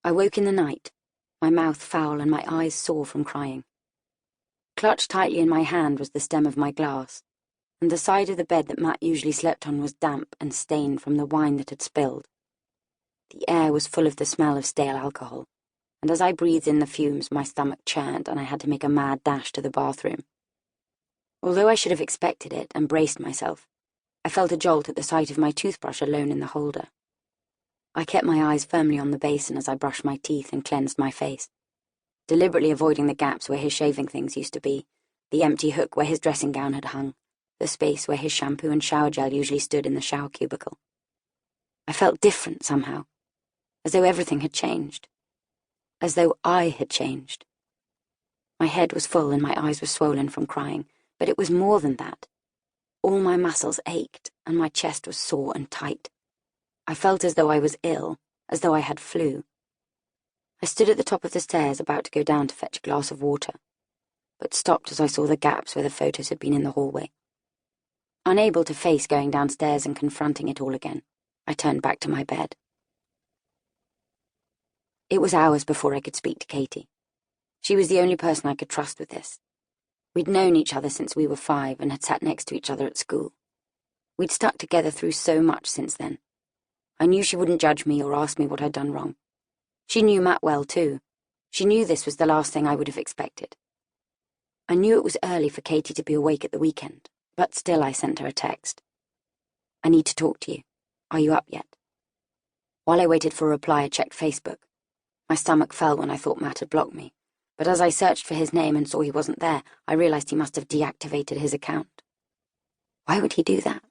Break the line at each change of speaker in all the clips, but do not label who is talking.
I woke in the night, my mouth foul and my eyes sore from crying. Clutched tightly in my hand was the stem of my glass, and the side of the bed that Matt usually slept on was damp and stained from the wine that had spilled. The air was full of the smell of stale alcohol, and as I breathed in the fumes, my stomach churned and I had to make a mad dash to the bathroom. Although I should have expected it and braced myself, I felt a jolt at the sight of my toothbrush alone in the holder. I kept my eyes firmly on the basin as I brushed my teeth and cleansed my face, deliberately avoiding the gaps where his shaving things used to be, the empty hook where his dressing gown had hung, the space where his shampoo and shower gel usually stood in the shower cubicle. I felt different somehow, as though everything had changed, as though I had changed. My head was full and my eyes were swollen from crying, but it was more than that. All my muscles ached and my chest was sore and tight. I felt as though I was ill, as though I had flu. I stood at the top of the stairs about to go down to fetch a glass of water, but stopped as I saw the gaps where the photos had been in the hallway. Unable to face going downstairs and confronting it all again, I turned back to my bed. It was hours before I could speak to Katie. She was the only person I could trust with this. We'd known each other since we were 5 and had sat next to each other at school. We'd stuck together through so much since then. I knew she wouldn't judge me or ask me what I'd done wrong. She knew Matt well, too. She knew this was the last thing I would have expected. I knew it was early for Katie to be awake at the weekend, but still I sent her a text. I need to talk to you. Are you up yet? While I waited for a reply, I checked Facebook. My stomach fell when I thought Matt had blocked me, but as I searched for his name and saw he wasn't there, I realized he must have deactivated his account. Why would he do that?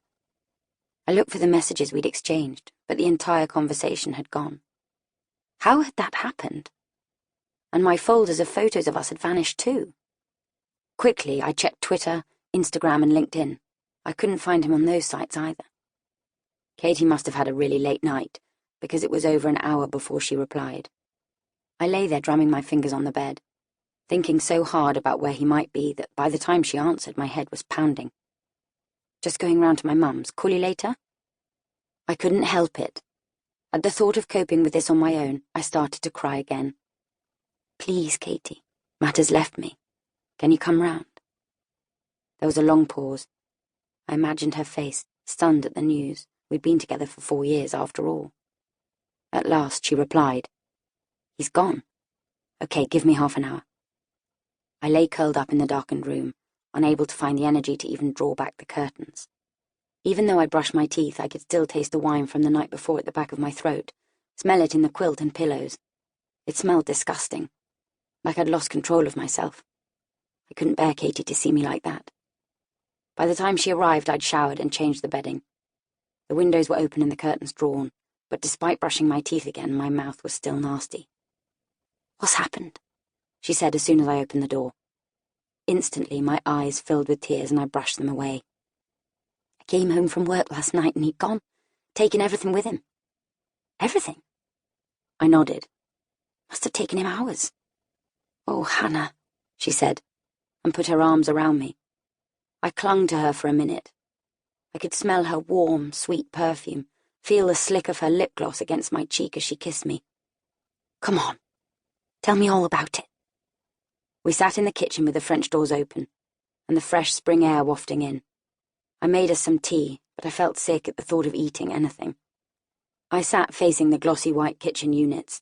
I looked for the messages we'd exchanged, but the entire conversation had gone. How had that happened? And my folders of photos of us had vanished too. Quickly, I checked Twitter, Instagram, and LinkedIn. I couldn't find him on those sites either. Katie must have had a really late night, because it was over an hour before she replied. I lay there drumming my fingers on the bed, thinking so hard about where he might be that by the time she answered, my head was pounding. Just going round to my mum's. Call you later? I couldn't help it. At the thought of coping with this on my own, I started to cry again. Please, Katie, Matt has left me. Can you come round? There was a long pause. I imagined her face, stunned at the news. We'd been together for 4 years after all. At last she replied, He's gone. Okay, give me half an hour. I lay curled up in the darkened room, unable to find the energy to even draw back the curtains. Even though I brushed my teeth, I could still taste the wine from the night before at the back of my throat, smell it in the quilt and pillows. It smelled disgusting, like I'd lost control of myself. I couldn't bear Katie to see me like that. By the time she arrived, I'd showered and changed the bedding. The windows were open and the curtains drawn, but despite brushing my teeth again, my mouth was still nasty. What's happened? She said as soon as I opened the door. Instantly, my eyes filled with tears and I brushed them away. I came home from work last night and he'd gone, taken everything with him. Everything? I nodded. Must have taken him hours. Oh, Hannah, she said, and put her arms around me. I clung to her for a minute. I could smell her warm, sweet perfume, feel the slick of her lip gloss against my cheek as she kissed me. Come on, tell me all about it. We sat in the kitchen with the French doors open, and the fresh spring air wafting in. I made us some tea, but I felt sick at the thought of eating anything. I sat facing the glossy white kitchen units.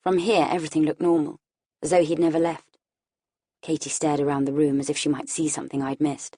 From here, everything looked normal, as though he'd never left. Katie stared around the room as if she might see something I'd missed.